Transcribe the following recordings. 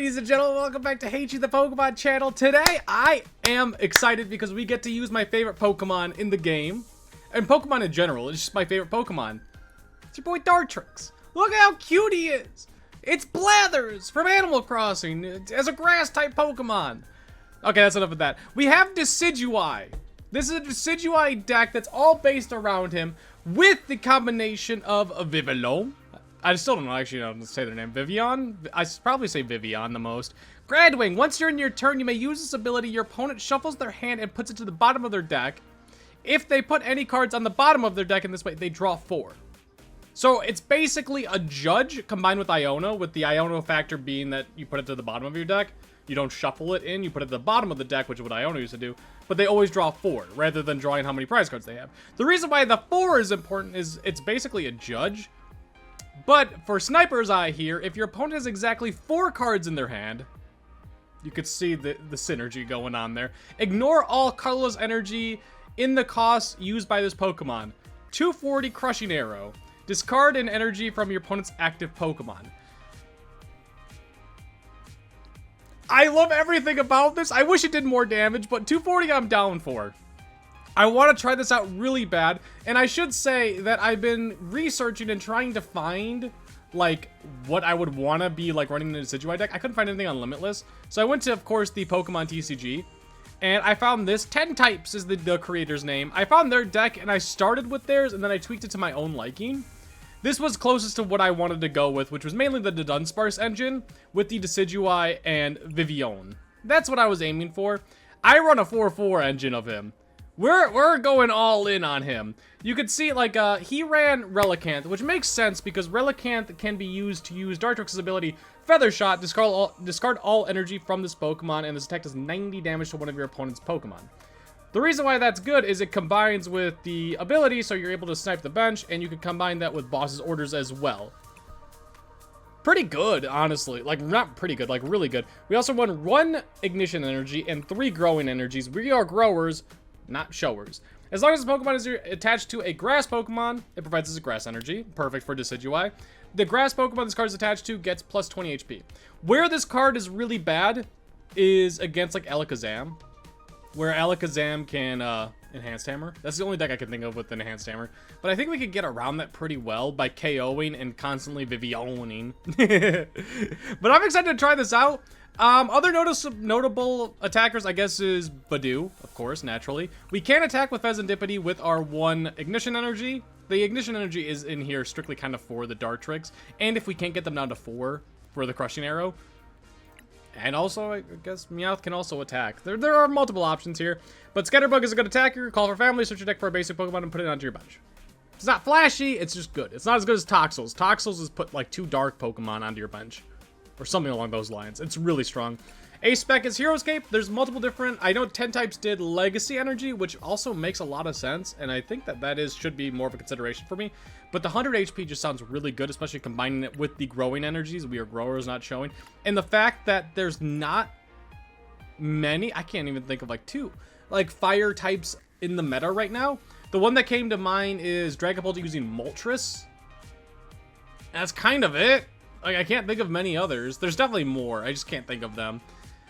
ladies and gentlemen, welcome back to Haychie, the Pokemon channel. Today, I am excited because we get to use my favorite Pokemon in the game. And Pokemon in general, it's just my favorite Pokemon. It's your boy Dartrix. Look how cute he is. It's Blathers from Animal Crossing as a grass-type Pokemon. Okay, that's enough of that. We have Decidueye. This is a Decidueye deck that's all based around him with the combination of a Vivillon. I still don't know, actually, I don't say their name. Vivillon? I probably say Vivillon the most. Gradwing. Once you're in your turn, you may use this ability. Your opponent shuffles their hand and puts it to the bottom of their deck. If they put any cards on the bottom of their deck in this way, they draw 4. So it's basically a Judge combined with Iono, with the Iono factor being that you put it to the bottom of your deck. You don't shuffle it in, you put it at the bottom of the deck, which is what Iono used to do. But they always draw 4, rather than drawing how many prize cards they have. The reason why the 4 is important is it's basically a Judge. But for Sniper's Eye here, if your opponent has exactly 4 cards in their hand, you could see the synergy going on there. Ignore all colorless energy in the cost used by this Pokemon. 240 Crushing Arrow. Discard an energy from your opponent's active Pokemon. I love everything about this. I wish it did more damage, but 240 I'm down for. I want to try this out really bad, and I should say that I've been researching and trying to find, like, what I would want to be, like, running in a Decidueye deck. I couldn't find anything on Limitless, so I went to, of course, the Pokemon TCG, and I found this. 10 Types is the creator's name. I found their deck, and I started with theirs, and then I tweaked it to my own liking. This was closest to what I wanted to go with, which was mainly the Dunsparce engine, with the Decidueye and Vivillon. That's what I was aiming for. I run a 4-4 engine of him. We're going all in on him. You could see, like, he ran Relicanth, which makes sense because Relicanth can be used to use Dartrix's ability Feather Shot, discard all energy from this Pokemon, and this attack does 90 damage to one of your opponent's Pokemon. The reason why that's good is it combines with the ability, so you're able to snipe the bench, and you can combine that with boss's orders as well. Pretty good, honestly. Like, not pretty good, like, really good. We also won 1 Ignition Energy and 3 Growing Energies. We are growers, not showers. As long as the Pokemon is attached to a grass Pokemon, it provides us a grass energy. Perfect for Decidueye. The grass Pokemon this card is attached to gets plus 20 HP. Where this card is really bad is against, like, Alakazam. Where Alakazam can Enhanced Hammer. That's the only deck I can think of with Enhanced Hammer. But I think we could get around that pretty well by KOing and constantly Vivillioning. But I'm excited to try this out. Other notable attackers, I guess, is Budew, of course, naturally. We can attack with Fezandipiti with our 1 Ignition Energy. The Ignition Energy is in here strictly kind of for the Dartrix. And if we can't get them down to 4 for the Crushing Arrow. And also, I guess Meowth can also attack. There are multiple options here. But Scatterbug is a good attacker. Call for family, search your deck for a basic Pokemon, and put it onto your bench. It's not flashy, it's just good. It's not as good as Toxels. Toxels is put like 2 dark Pokemon onto your bench. Or something along those lines. It's really strong. A-Spec is Heroescape. There's multiple different... I know 10 Types did Legacy Energy, which also makes a lot of sense. And I think that should be more of a consideration for me. But the 100 HP just sounds really good, especially combining it with the growing energies. We are growers, not showing. And the fact that there's not many... I can't even think of like 2. Like fire types in the meta right now. The one that came to mind is Dragapult using Moltres. That's kind of it. Like, I can't think of many others. There's definitely more. I just can't think of them.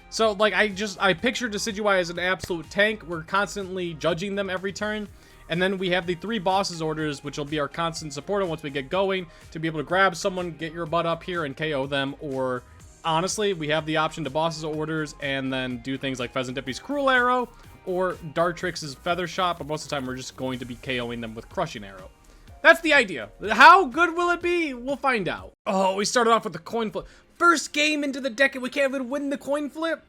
So, like, I picture Decidueye as an absolute tank. We're constantly judging them every turn. And then we have the 3 bosses orders, which will be our constant support once we get going, to be able to grab someone, get your butt up here, and KO them. Or, honestly, we have the option to bosses orders and then do things like Fezandipiti's Cruel Arrow or Dartrix's Feather Shot. But most of the time, we're just going to be KOing them with Crushing Arrow. That's the idea. How good will it be? We'll find out. Oh, we started off with the coin flip. First game into the deck and we can't even win the coin flip?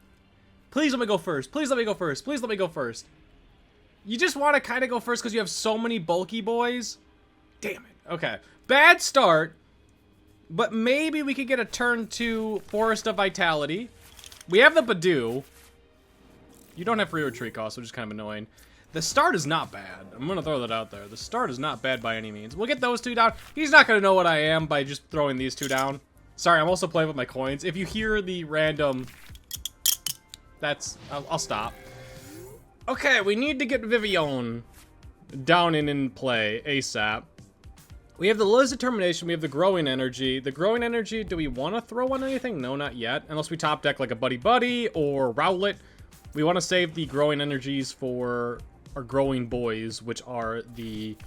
Please let me go first. Please let me go first. Please let me go first. You just want to kind of go first because you have so many bulky boys? Damn it. Okay. Bad start. But maybe we could get a turn 2 Forest of Vitality. We have the Budew. You don't have free retreat cost, which is kind of annoying. The start is not bad. I'm going to throw that out there. The start is not bad by any means. We'll get those 2 down. He's not going to know what I am by just throwing these 2 down. Sorry, I'm also playing with my coins. If you hear the random... I'll stop. Okay, we need to get Vivillon down and in play ASAP. We have the Lillie's Determination, we have the Growing Energy. The Growing Energy, do we want to throw on anything? No, not yet. Unless we top deck like a Buddy-Buddy or Rowlet. We want to save the Growing Energies for our Growing Boys, which are the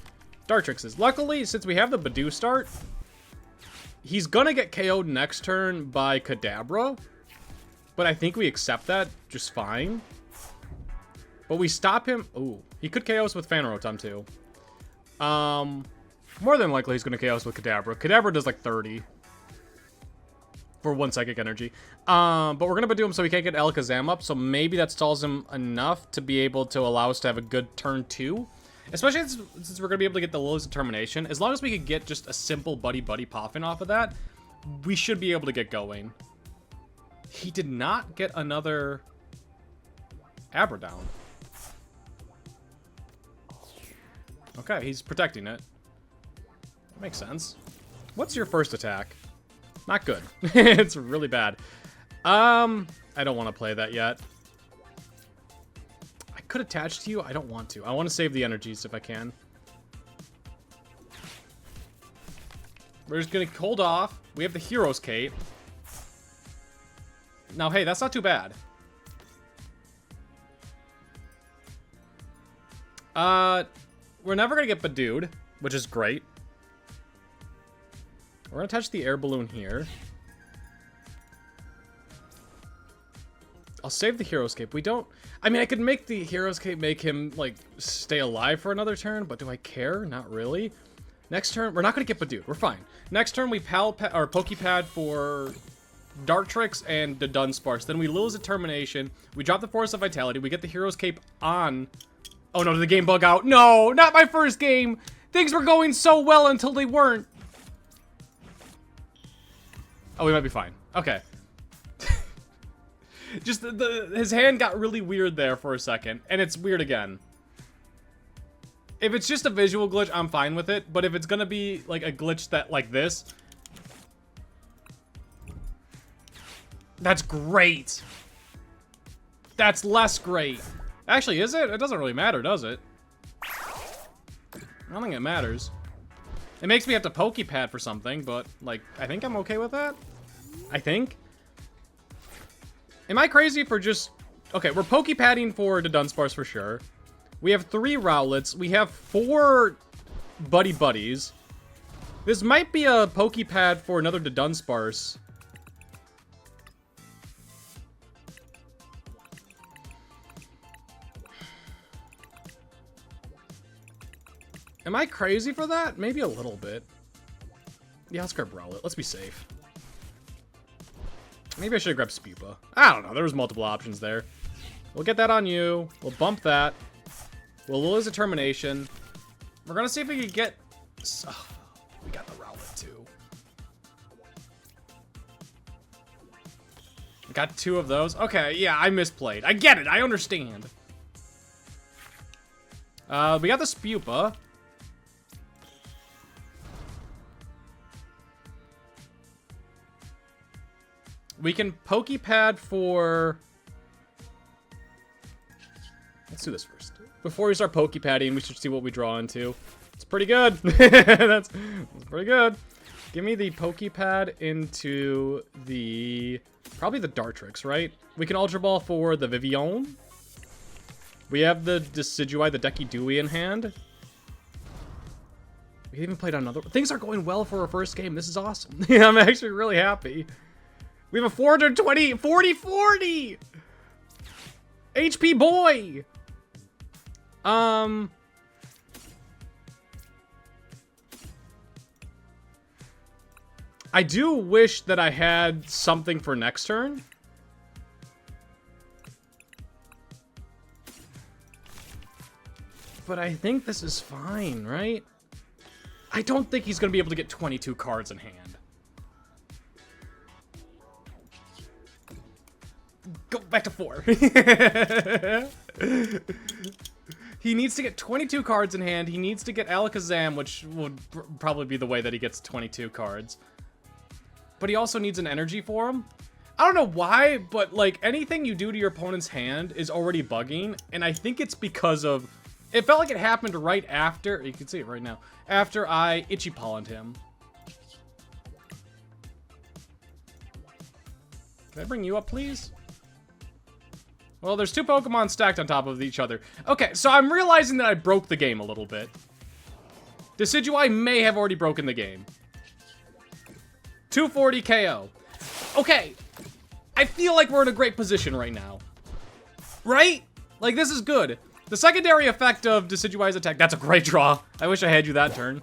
Dartrixes. Luckily, since we have the Budew start, he's gonna get KO'd next turn by Kadabra. But I think we accept that just fine. But we stop him. Ooh, he could KO us with Phanrotom too. More than likely he's going to KO us with Kadabra. Kadabra does like 30 for 1 Psychic Energy. But we're going to Budew him so he can't get Alakazam up. So maybe that stalls him enough to be able to allow us to have a good turn 2. Especially since we're going to be able to get the Lilie's Determination. As long as we could get just a simple Buddy-Buddy Poffin off of that, we should be able to get going. He did not get another Abra down. Okay, he's protecting it. That makes sense. What's your first attack? Not good. It's really bad. I don't want to play that yet. I could attach to you. I don't want to. I want to save the energies if I can. We're just going to hold off. We have the Hero's Cape. Now, hey, that's not too bad. We're never going to get Budewed, which is great. We're going to touch the Air Balloon here. I'll save the Hero's Cape. We don't... I mean, I could make the Hero's Cape make him, like, stay alive for another turn, but do I care? Not really. Next turn, we're not going to get Budewed. We're fine. Next turn, we Poké Pad for Dartrix and the Dunsparce. Then we lose Determination. We drop the Forest of Vitality. We get the Hero's Cape on... Oh no, did the game bug out? No, not my first game. Things were going so well until they weren't. Oh, we might be fine. Okay. Just his hand got really weird there for a second, and it's weird again. If it's just a visual glitch, I'm fine with it, but if it's gonna be like a glitch that like this, that's great. That's less great. Actually, is it? It doesn't really matter, does it? I don't think it matters. It makes me have to Poké Pad for something, but, like, I think I'm okay with that. I think. Am I crazy for just... Okay, we're Poké Padding for the Dunsparce for sure. We have 3 Rowlets. We have 4 Buddy-Buddies. This might be a Poké Pad for another Dudunsparce. Am I crazy for that? Maybe a little bit. Yeah, let's grab Rowlet. Let's be safe. Maybe I should have grabbed Spewpa. I don't know. There was multiple options there. We'll get that on you. We'll bump that. We'll lose Determination. We're going to see if we can get... Oh, we got the Rowlet too. We got 2 of those. Okay, yeah, I misplayed. I get it. I understand. We got the Spewpa. We can Poké Pad for... Let's do this first. Before we start Poké Padding, we should see what we draw into. It's pretty good. That's pretty good. Give me the Poké Pad into the... Probably the Dartrix, right? We can Ultra Ball for the Vivillon. We have the Decidueye, the Decidueye in hand. We even played another... Things are going well for our first game. This is awesome. I'm actually really happy. We have a 420, 40. HP boy. I do wish that I had something for next turn. But I think this is fine, right? I don't think he's going to be able to get 22 cards in hand. Go back to 4. He needs to get 22 cards in hand. He needs to get Alakazam, which would probably be the way that he gets 22 cards. But he also needs an energy for him. I don't know why, but like anything you do to your opponent's hand is already bugging. And I think it's because of It felt like it happened right after, you can see it right now, after I Itchy Pollened him. Can I bring you up, please? Well, there's two Pokemon stacked on top of each other. Okay, so I'm realizing that I broke the game a little bit. Decidueye may have already broken the game. 240 KO. Okay, I feel like we're in a great position right now. Right? Like, this is good. The secondary effect of Decidueye's attack, that's a great draw. I wish I had you that turn.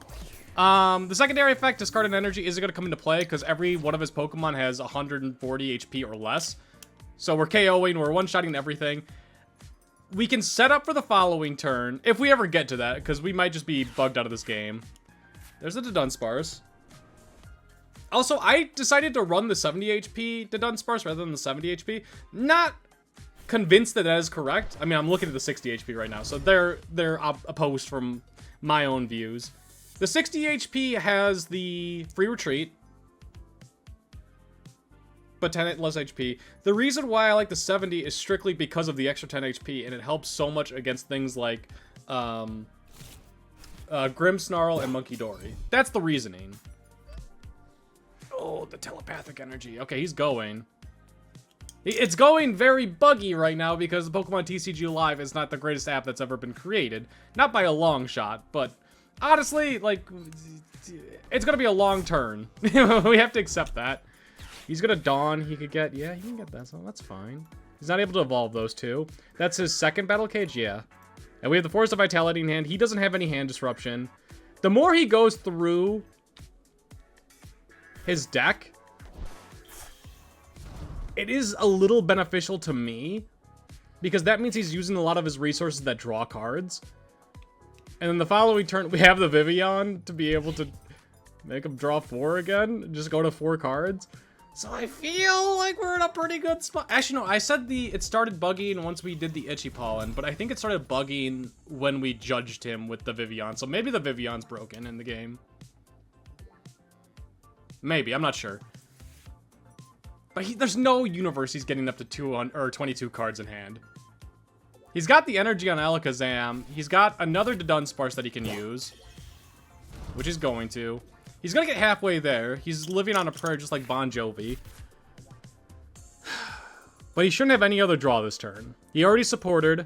The secondary effect, discarded energy, isn't going to come into play because every one of his Pokemon has 140 HP or less. So we're KOing, we're one-shotting everything. We can set up for the following turn, if we ever get to that, because we might just be bugged out of this game. There's the Dudunsparce. Also, I decided to run the 70 HP Dudunsparce rather than the 70 HP. Not convinced that that is correct. I mean, I'm looking at the 60 HP right now, so they're opposed from my own views. The 60 HP has the free retreat, but 10 less HP. The reason why I like the 70 is strictly because of the extra 10 HP, and it helps so much against things like Grimmsnarl and Munkidori. That's the reasoning. Oh, the telepathic energy. Okay, he's going. It's going very buggy right now because the Pokemon TCG Live is not the greatest app that's ever been created. Not by a long shot, but honestly, like, it's gonna be a long turn. We have to accept that. He's gonna Dawn. He could get, yeah, he can get that, so that's fine. He's not able to evolve those two. That's his second battle cage, yeah. And we have the Forest of Vitality in hand. He doesn't have any hand disruption. The more he goes through his deck, it is a little beneficial to me because that means he's using a lot of his resources that draw cards. And then the following turn, we have the Vivillon to be able to make him draw 4 again. Just go to 4 cards. So I feel like we're in a pretty good spot. Actually, no, I said it started bugging once we did the Itchy Pollen, but I think it started bugging when we judged him with the Vivillon. So maybe the Vivillon's broken in the game. Maybe, I'm not sure. But there's no universe he's getting up to 22 cards in hand. He's got the energy on Alakazam. He's got another Dudunsparce that he can use, which he's going to. He's going to get halfway there. He's living on a prayer just like Bon Jovi. But he shouldn't have any other draw this turn. He already supported.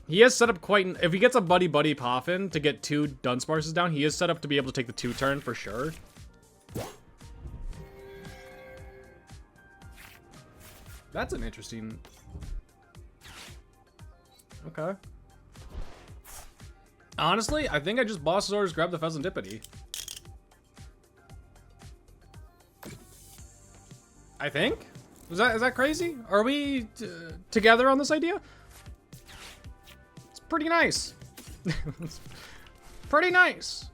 He has set up quite... If he gets a Buddy-Buddy Poffin to get 2 Dunsparces down, he is set up to be able to take the 2 turn for sure. That's an interesting... Okay. Honestly, I think I just boss's orders grabbed the Fezandipiti. I think? Is that crazy? Are we together on this idea? It's pretty nice. It's pretty nice.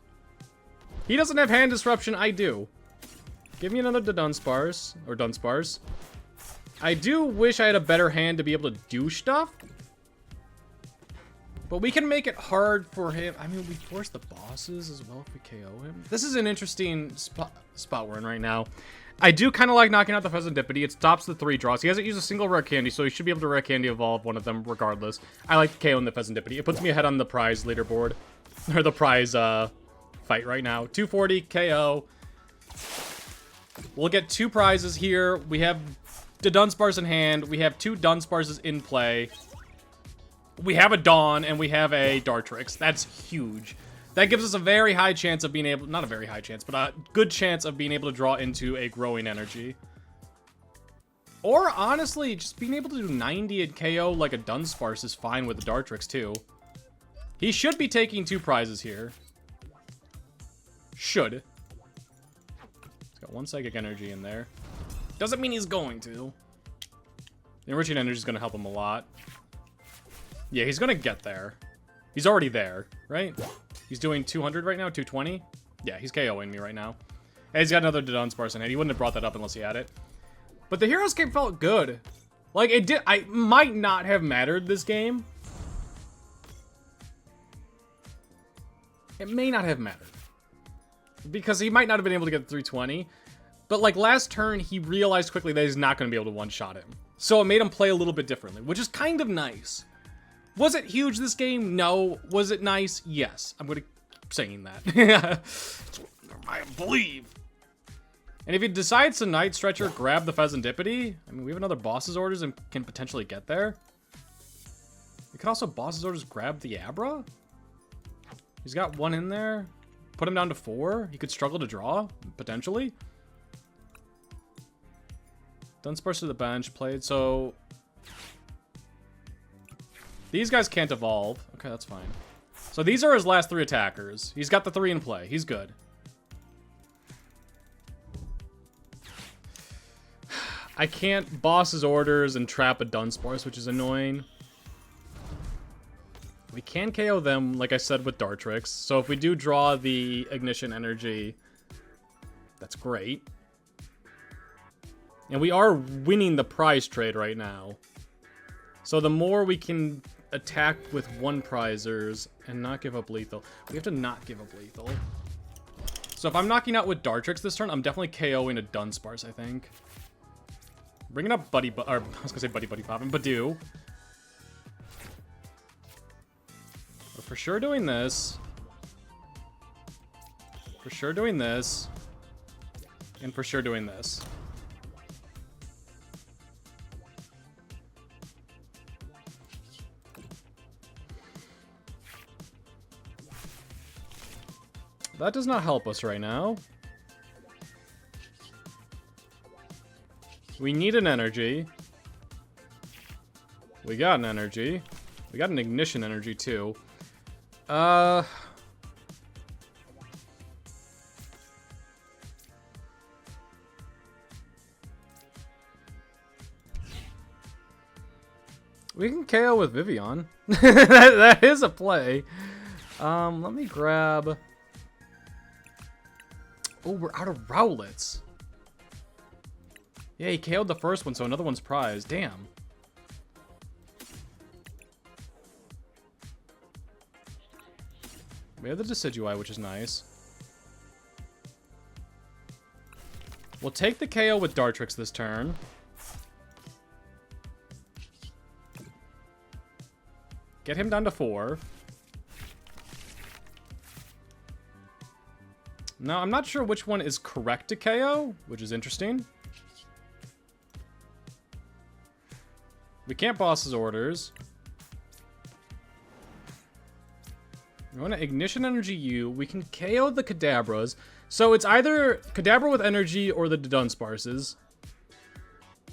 He doesn't have hand disruption, I do. Give me another Dudunsparce, or Dunsparce. I do wish I had a better hand to be able to do stuff. But we can make it hard for him. I mean, we force the bosses as well if we KO him. This is an interesting spot we're in right now. I do kind of like knocking out the Fezandipiti. It stops the 3 draws. He hasn't used a single Rare Candy, so he should be able to Rare Candy evolve one of them regardless. I like KOing the Fezandipiti. It puts me ahead on the prize leaderboard. Or the prize fight right now. 240 KO. We'll get 2 prizes here. We have the Dunsparce in hand. We have 2 Dunsparces in play. We have a Dawn, and we have a Dartrix. That's huge. That gives us a very high chance of being able... Not a very high chance, but a good chance of being able to draw into a growing energy. Or, honestly, just being able to do 90 and KO like a Dunsparce is fine with the Dartrix, too. He should be taking 2 prizes here. Should. He's got 1 Psychic Energy in there. Doesn't mean he's going to. The Enriching Energy is going to help him a lot. Yeah, he's gonna get there. He's already there, right? He's doing 200 right now, 220? Yeah, he's KOing me right now. And he's got another Dudunsparce in hand. He wouldn't have brought that up unless he had it. But the Heroes game felt good. Like, it did... I might not have mattered this game. It may not have mattered. Because he might not have been able to get 320. But, like, last turn, he realized quickly that he's not going to be able to one-shot him. So it made him play a little bit differently, which is kind of nice. Was it huge this game? No. Was it nice? Yes. I'm gonna keep saying that. I believe. And if he decides to Night Stretcher, grab the Fezandipiti, I mean, we have another boss's orders and can potentially get there. We could also boss's orders grab the Abra. He's got one in there. Put him down to 4. He could struggle to draw, potentially. Dunsparce to the bench, played, so... These guys can't evolve. Okay, that's fine. So these are his last 3 attackers. He's got the 3 in play. He's good. I can't boss his orders and trap a Dunsparce, which is annoying. We can KO them, like I said, with Dartrix. So if we do draw the Ignition Energy, that's great. And we are winning the prize trade right now. So the more we can attack with 1 prizers and not give up lethal. We have to not give up lethal. So if I'm knocking out with Dartrix this turn, I'm definitely KOing a Dunsparce, I think. Bringing up Buddy-Buddy Poffin, Budew. We're for sure doing this. For sure doing this. And for sure doing this. That does not help us right now. We need an energy. We got an energy. We got an ignition energy too. We can KO with Vivillon. that is a play. Let me grab... Oh, we're out of Rowlets. Yeah, he KO'd the first one, so another one's prized. Damn. We have the Decidueye, which is nice. We'll take the KO with Dartrix this turn. Get him down to 4. Now, I'm not sure which one is correct to KO, which is interesting. We can't boss his orders. We want to Ignition Energy you. We can KO the Kadabras. So it's either Kadabra with energy or the Dunsparces.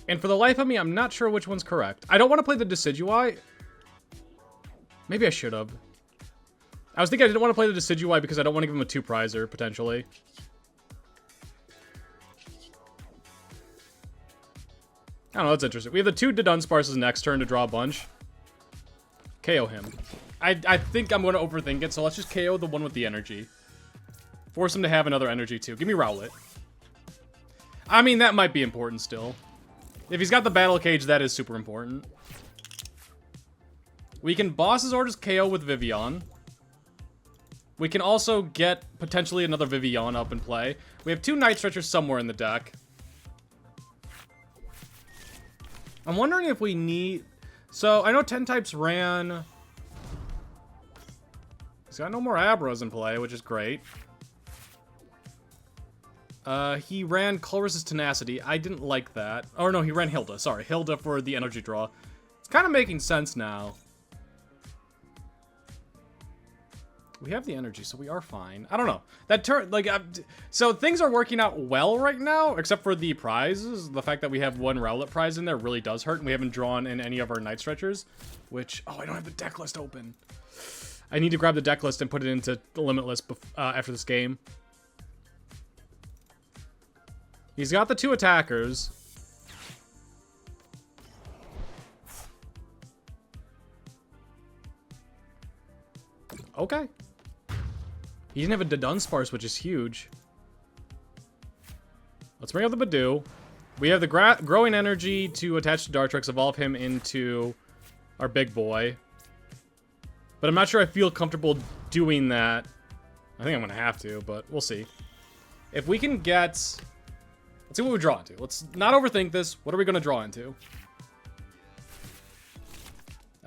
And for the life of me, I'm not sure which one's correct. I don't want to play the Decidueye. Maybe I should have. I was thinking I didn't want to play the Decidueye because I don't want to give him a 2-prizer, potentially. I don't know, that's interesting. We have the 2 Dudunsparces next turn to draw a bunch. KO him. I think I'm going to overthink it, so let's just KO the one with the energy. Force him to have another energy, too. Give me Rowlet. I mean, that might be important still. If he's got the Battle Cage, that is super important. We can boss his orders KO with Vivillon. We can also get potentially another Vivillon up in play. We have 2 Night Stretchers somewhere in the deck. I'm wondering if we need... So, I know 10 types ran... He's got no more Abras in play, which is great. He ran Colress's Tenacity. I didn't like that. Oh, no, he ran Hilda. Sorry, Hilda for the energy draw. It's kind of making sense now. We have the energy, so we are fine. I don't know. That turn, like, so things are working out well right now, except for the prizes. The fact that we have 1 Rowlet prize in there really does hurt, and we haven't drawn in any of our Night Stretchers, which, oh, I don't have the deck list open. I need to grab the deck list and put it into the Limitless after this game. He's got the 2 attackers. Okay. He didn't have a Dudunsparce, which is huge. Let's bring up the Budew. We have the growing energy to attach to Dartrix, evolve him into our big boy. But I'm not sure I feel comfortable doing that. I think I'm going to have to, but we'll see. If we can get... Let's see what we draw into. Let's not overthink this. What are we going to draw into?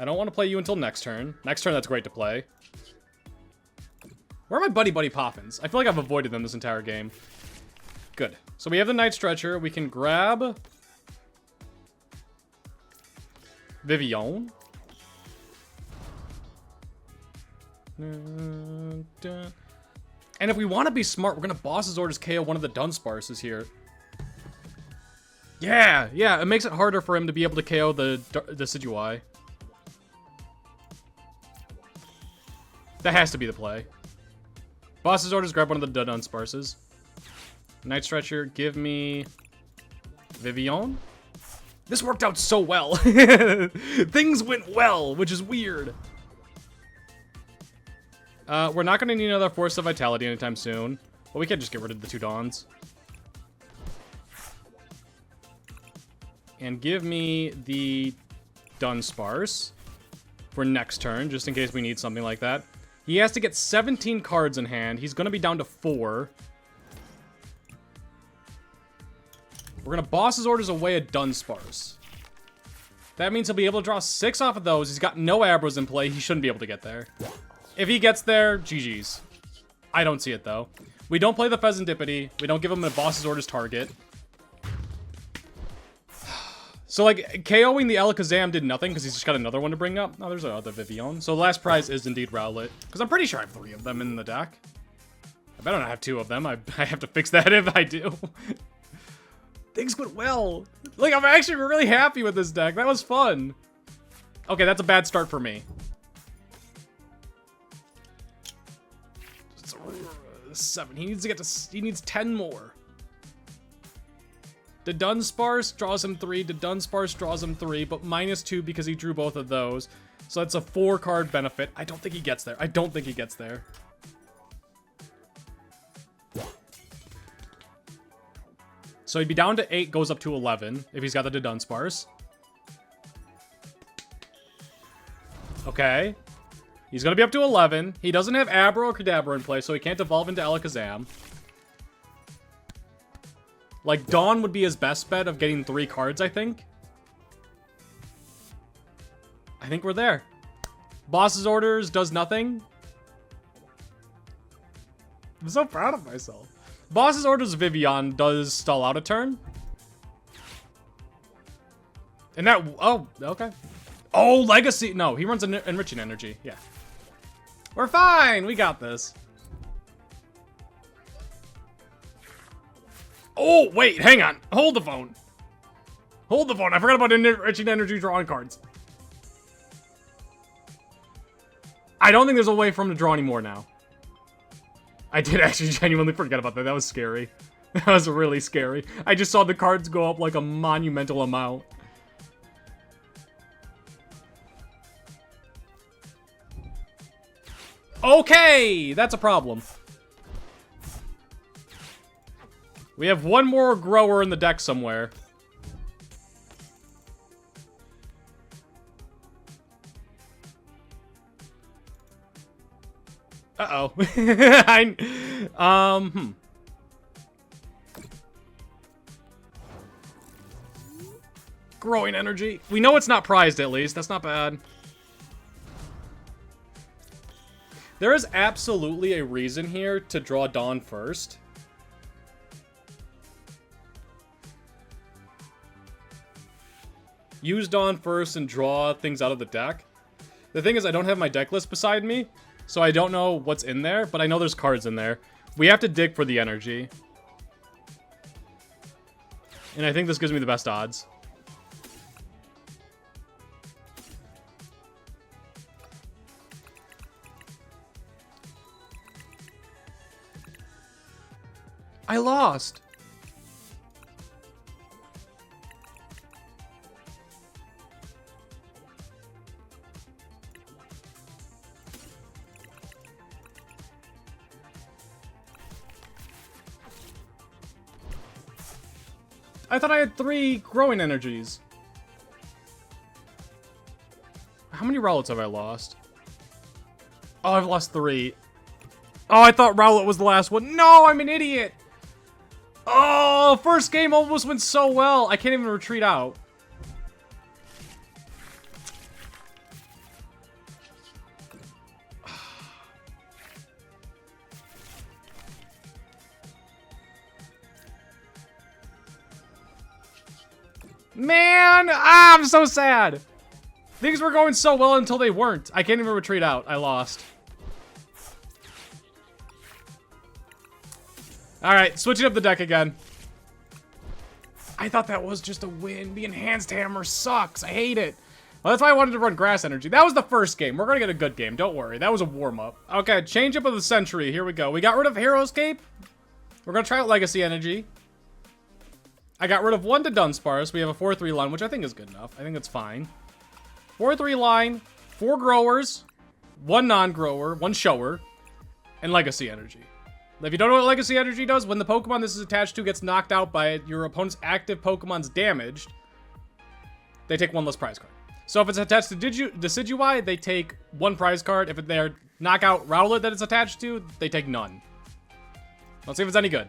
I don't want to play you until next turn. Next turn, that's great to play. Where are my Buddy-Buddy Poffins? I feel like I've avoided them this entire game. Good. So we have the Night Stretcher. We can grab Vivillon. And if we want to be smart, we're going to Boss's Orders KO one of the Dunsparces here. Yeah, it makes it harder for him to be able to KO the Decidueye. That has to be the play. Boss's Orders, grab one of the Dunsparces. Night Stretcher, give me Vivillon. This worked out so well. Things went well, which is weird. We're not going to need another Forest of Vitality anytime soon. But we can't just get rid of the 2 Dawns. And give me the Dunsparce for next turn, just in case we need something like that. He has to get 17 cards in hand. He's going to be down to 4. We're going to Boss's Orders away a Dunsparce. That means he'll be able to draw 6 off of those. He's got no Abros in play. He shouldn't be able to get there. If he gets there, GG's. I don't see it, though. We don't play the Fezandipiti. We don't give him a Boss's Orders target. So, like, KOing the Alakazam did nothing because he's just got another one to bring up. Oh, there's another Vivillon. So, the last prize is indeed Rowlet. Because I'm pretty sure I have 3 of them in the deck. I better not have 2 of them. I have to fix that if I do. Things went well. Like, I'm actually really happy with this deck. That was fun. Okay, that's a bad start for me. 7. He needs to get to... He needs 10 more. The Dunsparce draws him 3. The Dunsparce draws him 3, but -2 because he drew both of those. So that's a 4-card benefit. I don't think he gets there. I don't think he gets there. So he'd be down to 8, goes up to 11 if he's got the Dunsparce. Okay. He's going to be up to 11. He doesn't have Abra or Kadabra in play, so he can't evolve into Alakazam. Like, Dawn would be his best bet of getting 3 cards, I think. I think we're there. Boss's Orders does nothing. I'm so proud of myself. Boss's Orders Vivillon does stall out a turn. And that... Oh, okay. Oh, Legacy... No, he runs Enriching Energy. Yeah. We're fine. We got this. Oh, wait. Hang on. Hold the phone. Hold the phone. I forgot about Enriching Energy drawing cards. I don't think there's a way for him to draw anymore now. I did actually genuinely forget about that. That was scary. That was really scary. I just saw the cards go up like a monumental amount. Okay, that's a problem. We have one more grower in the deck somewhere. Uh-oh. Growing energy. We know it's not prized, at least. That's not bad. There is absolutely a reason here to draw Dawn first. Use Dawn first and draw things out of the deck. The thing is, I don't have my deck list beside me, so I don't know what's in there, but I know there's cards in there. We have to dig for the energy. And I think this gives me the best odds. I lost. I thought I had 3 growing energies. How many Rowlets have I lost? Oh, I've lost 3. Oh, I thought Rowlet was the last one. No, I'm an idiot. Oh, first game almost went so well. I can't even retreat out. Man, I'm so sad. Things were going so well until they weren't. I can't even retreat out. I lost. All right, switching up the deck again. I thought that was just a win. The enhanced hammer sucks. I hate it. Well, that's why I wanted to run grass energy. That was the first game. We're gonna get a good game. Don't worry. That was a warm-up. Okay, change up of the century. Here we go. We got rid of Hero's Cape. We're gonna try out Legacy Energy. I got rid of one to Dunsparce. We have a 4-3 line, which I think is good enough. I think it's fine. 4-3 line, 4 growers, 1 non-grower, 1 shower, and Legacy Energy. If you don't know what Legacy Energy does, when the Pokemon this is attached to gets knocked out by it, your opponent's active Pokemon's damaged, they take 1 less prize card. So if it's attached to Decidueye, they take 1 prize card. If they're knockout Rowlet that it's attached to, they take none. Let's see if it's any good.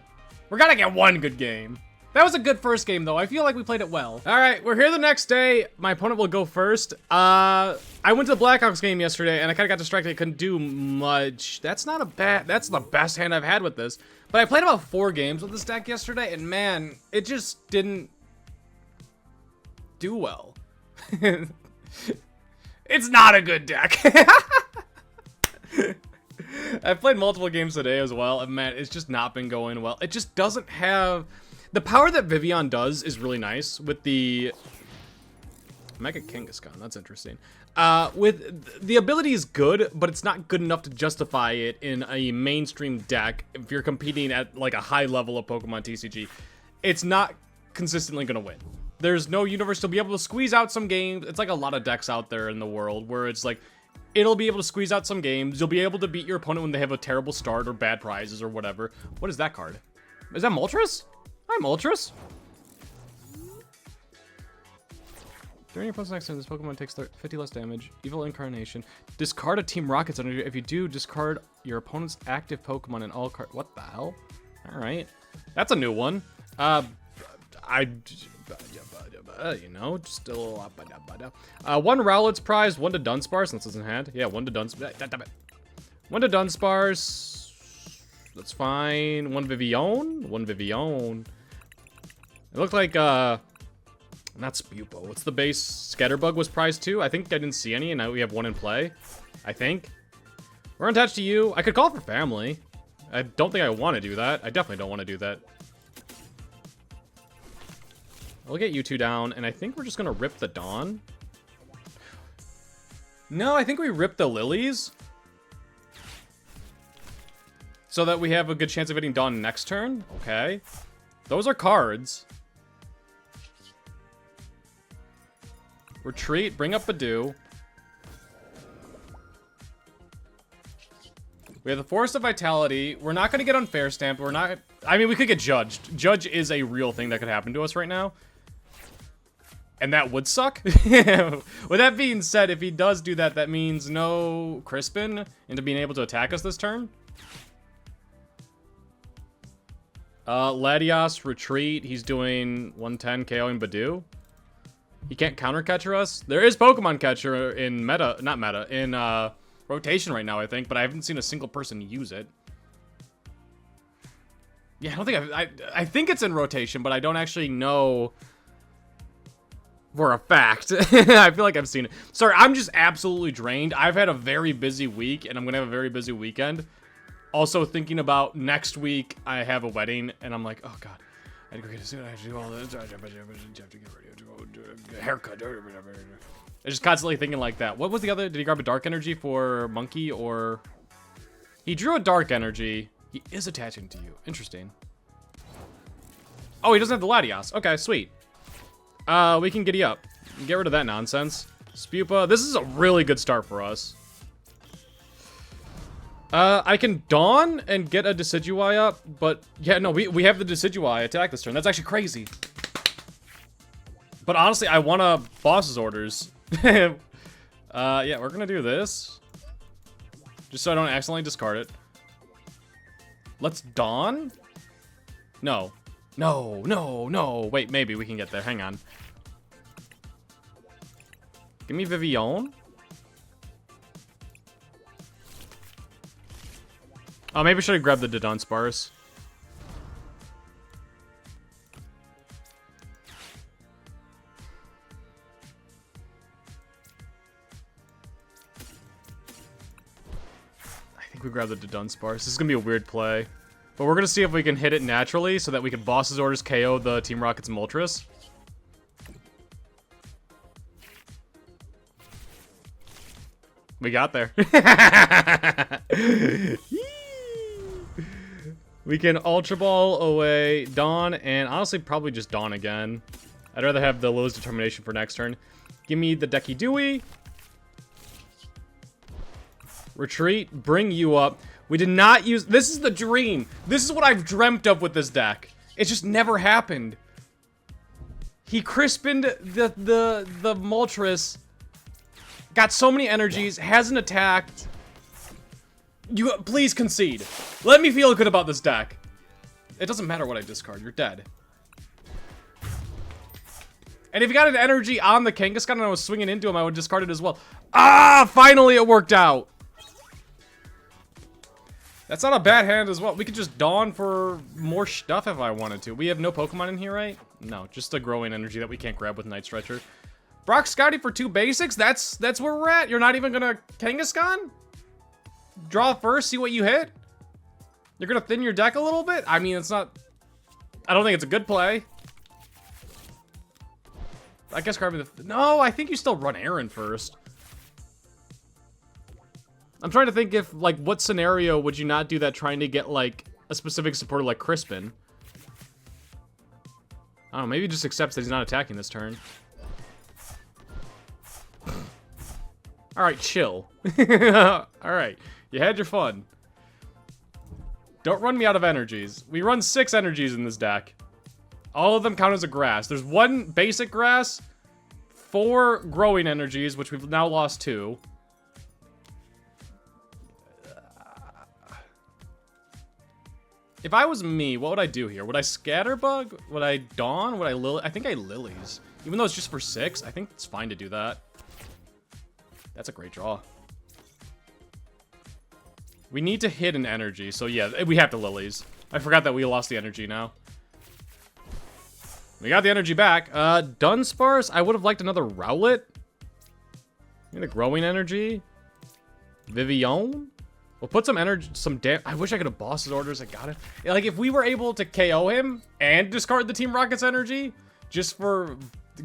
We're gonna get 1 good game. That was a good first game, though. I feel like we played it well. All right, we're here the next day. My opponent will go first. I went to the Blackhawks game yesterday, and I kind of got distracted. I couldn't do much. That's not a bad... That's the best hand I've had with this. But I played about 4 games with this deck yesterday, and man, it just didn't do well. It's not a good deck. I've played multiple games today as well, and man, it's just not been going well. It just doesn't have... The power that Vivillon does is really nice with the Mega Kangaskhan. That's interesting. With the ability is good, but it's not good enough to justify it in a mainstream deck if you're competing at like a high level of Pokemon TCG. It's not consistently going to win. There's no universe to be able to squeeze out some games. It's like a lot of decks out there in the world where it's like it'll be able to squeeze out some games. You'll be able to beat your opponent when they have a terrible start or bad prizes or whatever. What is that card? Is that Moltres? Hi, Moltres. During your opponent's next turn, this Pokemon takes 50 less damage. Evil Incarnation. Discard a Team Rocket's energy. If you do, discard your opponent's active Pokemon in all cards. What the hell? All right. That's a new one. You know, just a little... 1 Rowlet's prize, 1 to Dunsparce. This isn't hand. Yeah, 1 to Dunsparce. 1 to Dunsparce. That's fine. 1 Vivillon. 1 Vivillon. It looked like, not Spewpa. What's the base? Scatterbug was prize 2. I think I didn't see any, and now we have 1 in play. I think. We're attached to you. I could call for family. I don't think I want to do that. I definitely don't want to do that. I'll get you 2 down, and I think we're just going to rip the Dawn. No, I think we rip the Lilies. So that we have a good chance of hitting Dawn next turn. Okay. Those are cards. Retreat, bring up Budew. We have the Forest of Vitality. We're not going to get unfair stamped. We're not... I mean, we could get judged. Judge is a real thing that could happen to us right now. And that would suck. With that being said, if he does do that, that means no Crispin into being able to attack us this turn. Latios, retreat. He's doing 110 KOing Budew. He can't counter catcher us. There is Pokemon catcher in meta, not meta, in rotation right now, I think, but I haven't seen a single person use it. Yeah, I don't think I think it's in rotation, but I don't actually know for a fact. I feel like I've seen it. Sorry, I'm just absolutely drained. I've had a very busy week, and I'm gonna have a very busy weekend. Also thinking about next week, I have a wedding, and I'm like, oh god, I had to go get a suit. I have to do all this. I have to get ready to go do a haircut. I'm just constantly thinking like that. What was the other? Did he grab a dark energy for Monkey, or he drew a dark energy? He is attaching to you. Interesting. Oh, he doesn't have the Latios. Okay, sweet. We can giddy up. Get rid of that nonsense. Spewpa. This is a really good start for us. I can Dawn and get a Decidueye up, but yeah, no, we have the Decidueye attack this turn. That's actually crazy. But honestly, I want a boss's orders. Yeah, we're gonna do this. Just so I don't accidentally discard it. Let's Dawn? No. No, no, no. Wait, maybe we can get there. Hang on. Give me Vivillon. Oh, maybe I should have grabbed the Dudunsparce. think we grab the Dunsparce. This is gonna be a weird play. But we're gonna see if we can hit it naturally so that we can Boss's Orders KO the Team Rocket's Moltres. We got there. We can Ultra Ball away Dawn, and honestly, probably just Dawn again. I'd rather have the Lil's Determination for next turn. Give me the Decidueye. Retreat, bring you up. We did not use... This is the dream. This is what I've dreamt of with this deck. It just never happened. He crispined the Moltres. Got so many energies, hasn't attacked. You please concede. Let me feel good about this deck. It doesn't matter what I discard, you're dead. And if you got an energy on the Kangaskhan and I was swinging into him, I would discard it as well. Ah, finally it worked out. That's not a bad hand as well. We could just Dawn for more stuff if I wanted to. We have no Pokemon in here, right? No, just a growing energy that we can't grab with Night Stretcher. Brock Scotty for 2 basics? That's where we're at? You're not even gonna Kangaskhan? Draw first, see what you hit? You're gonna thin your deck a little bit? I mean, it's not... I don't think it's a good play. I guess grabbing the... No, I think you still run Aaron first. I'm trying to think if, like, what scenario would you not do that trying to get, like, a specific supporter like Crispin? I don't know, maybe he just accepts that he's not attacking this turn. Alright, chill. Alright, you had your fun. Don't run me out of energies. We run 6 energies in this deck. All of them count as a grass. There's 1 basic grass, 4 growing energies, which we've now lost 2. If I was me, what would I do here? Would I Scatterbug? Would I Dawn? Would I Lillie? I think I Lilies. Even though it's just for 6, I think it's fine to do that. That's a great draw. We need to hit an energy, so yeah, we have to Lilies. I forgot that we lost the energy now. We got the energy back. Dunsparce, I would have liked another Rowlet. Maybe the growing energy. Vivillon. We'll put some energy, I wish I could have Boss's Orders. I got it. Like, if we were able to KO him and discard the Team Rocket's energy just for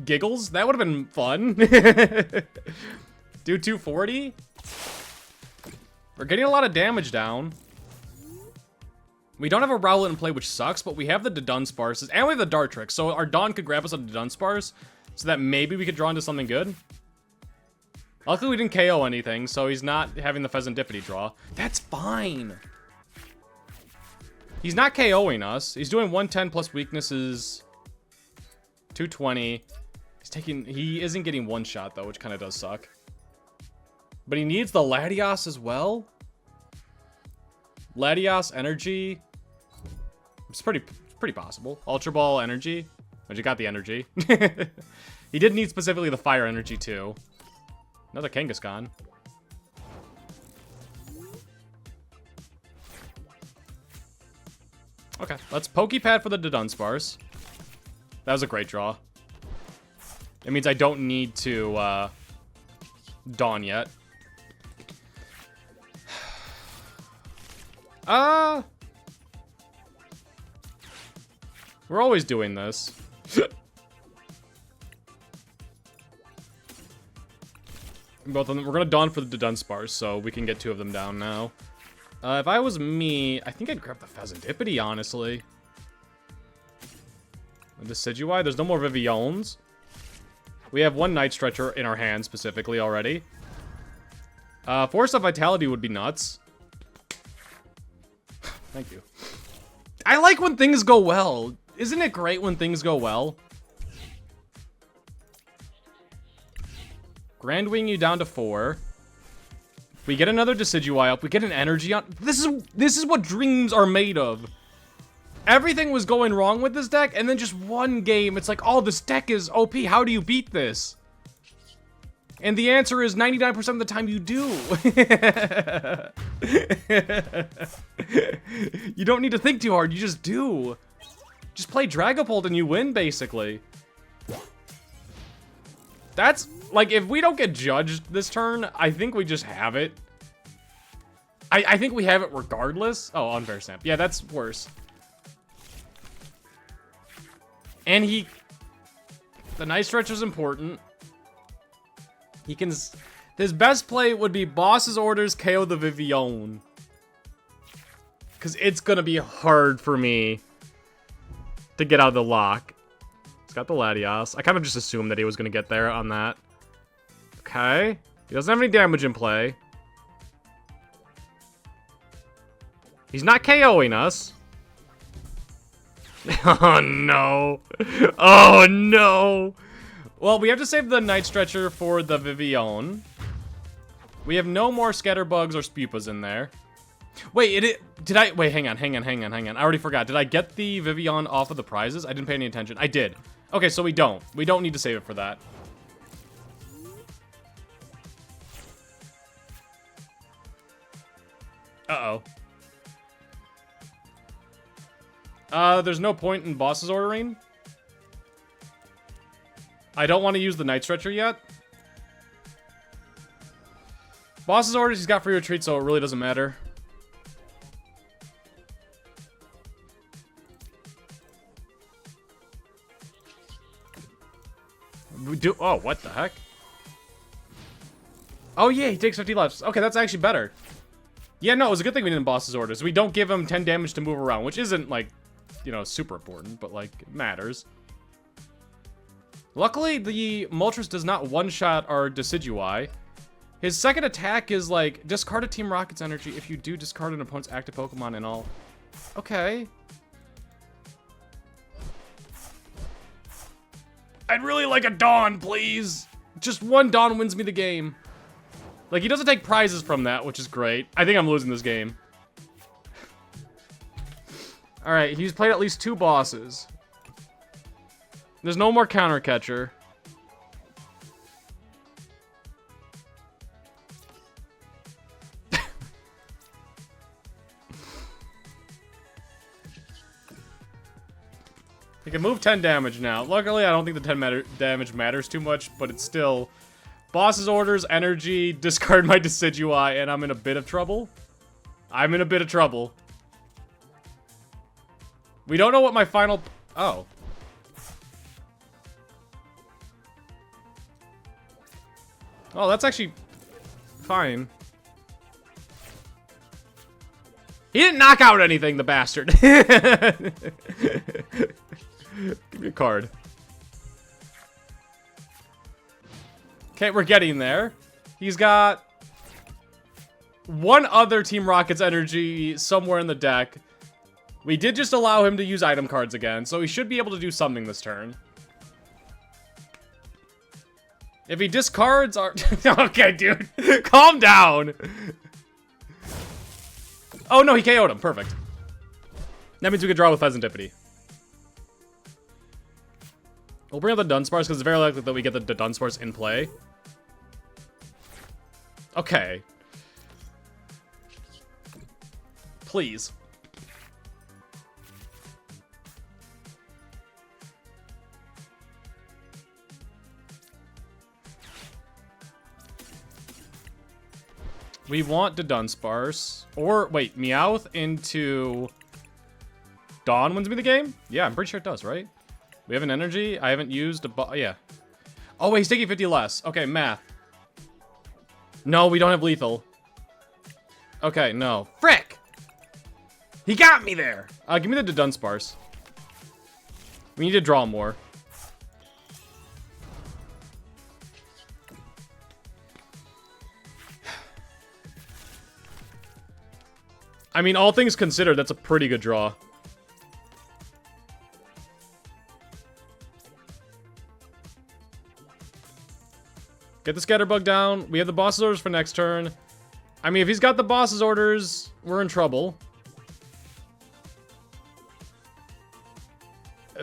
giggles, that would have been fun. Do 240. We're getting a lot of damage down. We don't have a Rowlet in play, which sucks, but we have the Dunsparces, and we have the Dartrix, so our Dawn could grab us a Dunsparce, so that maybe we could draw into something good. Luckily, we didn't KO anything, so he's not having the Fezandipiti draw. That's fine. He's not KOing us. He's doing 110 plus weaknesses, 220. He isn't getting one shot, though, which kind of does suck. But he needs the Latios as well. Latios energy. It's pretty possible. Ultra Ball energy. But you got the energy. He did need specifically the fire energy too. Another Kangaskhan. Okay, let's Poké Pad for the Dudunsparce. That was a great draw. It means I don't need to Dawn yet. We're always doing this. Both of them. We're gonna Dawn for the Dunsparce, so we can get 2 of them down now. If I was me, I think I'd grab the Fezandipiti, honestly. The Decidueye. There's no more Vivillons. We have 1 Night Stretcher in our hand specifically already. Forest of Vitality would be nuts. Thank you. I like when things go well. Isn't it great when things go well? Grand Wing you down to 4. We get another Decidueye up. We get an energy on. This is what dreams are made of. Everything was going wrong with this deck, and then just one game, it's like, oh, this deck is OP. How do you beat this? And the answer is 99% of the time you do. You don't need to think too hard. You just do. Just play Dragapult and you win, basically. That's, like, if we don't get judged this turn, I think we just have it. I think we have it regardless. Oh, unfair snap. Yeah, that's worse. And the Night Stretcher is important. His best play would be Boss's Orders, KO the Vivillon. Because it's going to be hard for me to get out of the lock. He's got the Latios. I kind of just assumed that he was going to get there on that. Okay. He doesn't have any damage in play. He's not KOing us. Oh, no. Oh, no. Well, we have to save the Night Stretcher for the Vivillon. We have no more Scatterbugs or Spewpas in there. Wait, wait, hang on. I already forgot. Did I get the Vivillon off of the prizes? I didn't pay any attention. I did. Okay, so we don't. We don't need to save it for that. Uh-oh. There's no point in Boss's Ordering. I don't want to use the Night Stretcher yet. Boss's Orders, he's got free retreat, so it really doesn't matter. Oh, what the heck? Oh, yeah, he takes 50 left. Okay, that's actually better. Yeah, no, it was a good thing we didn't Boss's Orders. We don't give him 10 damage to move around, which isn't, like, you know, super important, but, like, it matters. Luckily, the Moltres does not one-shot our Decidueye. His second attack is, like, discard a Team Rocket's energy if you do discard an opponent's active Pokemon and all. Okay. I'd really like a Dawn, please. Just one Dawn wins me the game. Like, he doesn't take prizes from that, which is great. I think I'm losing this game. Alright, he's played at least 2 bosses. There's no more counter catcher. He can move 10 damage now. Luckily, I don't think the 10 damage matters too much, but it's still... Boss's Orders, energy, discard my Decidueye, and I'm in a bit of trouble. I'm in a bit of trouble. We don't know what my final... Oh. Oh, that's actually fine. He didn't knock out anything, the bastard. Give me a card. Okay, we're getting there. He's got one other Team Rocket's energy somewhere in the deck. We did just allow him to use item cards again, so he should be able to do something this turn. If he discards our... Okay, dude. Calm down. Oh, no, he KO'd him. Perfect. That means we can draw with Fezandipiti. We'll bring up the Dunsparce, because it's very likely that we get the Dunsparce in play. Okay. Please. We want the Dunsparce. Or, wait, Meowth into... Dawn wins me the game? Yeah, I'm pretty sure it does, right? We have an energy. I haven't used a... Yeah. Oh, wait, he's taking 50 less. Okay, math. No, we don't have lethal. Okay, no. Frick! He got me there! Give me the Dudunsparce. We need to draw more. I mean, all things considered, that's a pretty good draw. Get the Scatterbug down. We have the Boss's Orders for next turn. I mean, if he's got the Boss's Orders, we're in trouble.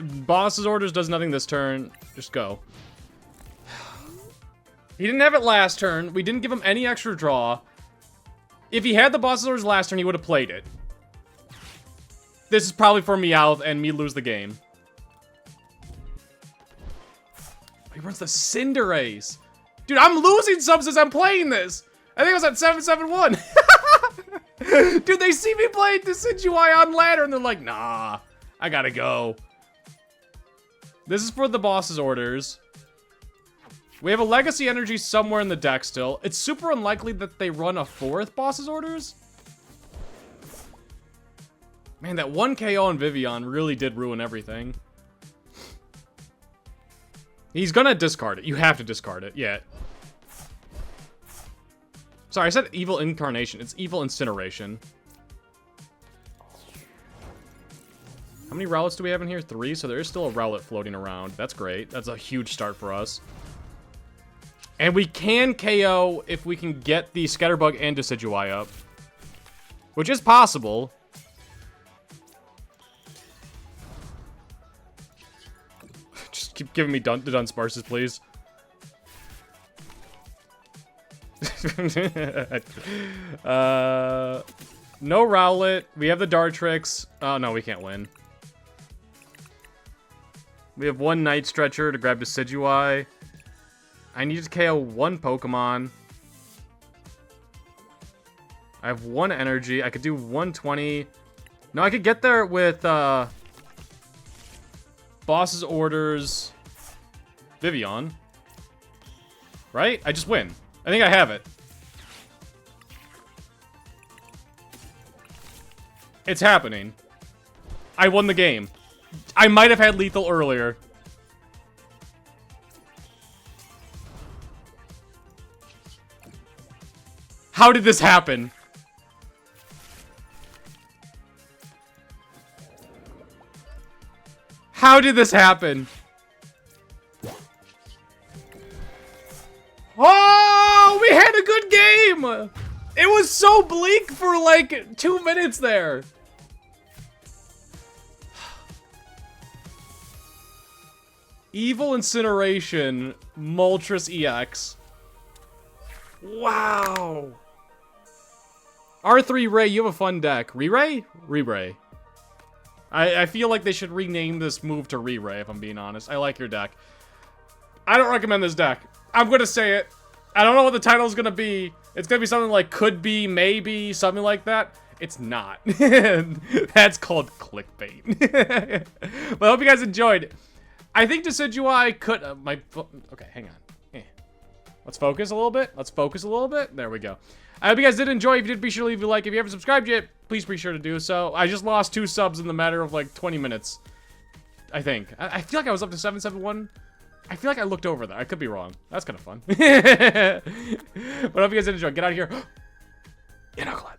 Boss's Orders does nothing this turn. Just go. He didn't have it last turn. We didn't give him any extra draw. If he had the Boss's Orders last turn, he would have played it. This is probably for Meowth and me lose the game. He runs the Cinderace. Dude, I'm losing some since I'm playing this. I think I was at 7-7-1. Dude, they see me playing Decidueye on ladder and they're like, nah, I gotta go. This is for the boss's orders. We have a Legacy Energy somewhere in the deck still. It's super unlikely that they run a 4th boss's orders. Man, that 1 KO on Vivillon really did ruin everything. He's gonna discard it. You have to discard it. Yeah. Sorry, I said Evil Incarnation. It's Evil Incineration. How many Rowlets do we have in here? 3, so there is still a Rowlet floating around. That's great. That's a huge start for us. And we can KO if we can get the Scatterbug and Decidueye up. Which is possible. Just keep giving me the Dunsparces, please. No Rowlet. We have the Dartrix. Oh, no, we can't win. We have 1 Night Stretcher to grab Decidueye. I need to KO 1 Pokemon. I have 1 energy. I could do 120. No, I could get there with boss's orders. Vivillon. Right? I just win. I think I have it. It's happening. I won the game. I might have had lethal earlier. How did this happen? How did this happen? Oh, we had a good game! It was so bleak for like 2 minutes there. Evil Incineration, Moltres EX. Wow. R3 Ray, you have a fun deck. Re-Ray? Re-Ray. I feel like they should rename this move to Re-Ray, if I'm being honest. I like your deck. I don't recommend this deck. I'm gonna say it. I don't know what the title is gonna be. It's gonna be something like could be, maybe, something like that. It's not. That's called clickbait. But I hope you guys enjoyed. I think Decidueye could... okay, hang on. Let's focus a little bit. Let's focus a little bit. There we go. I hope you guys did enjoy. If you did, be sure to leave a like. If you haven't subscribed yet, please be sure to do so. I just lost 2 subs in the matter of like 20 minutes. I think. I feel like I was up to 771. I feel like I looked over that. I could be wrong. That's kind of fun. But I hope you guys did enjoy. Get out of here. In a class.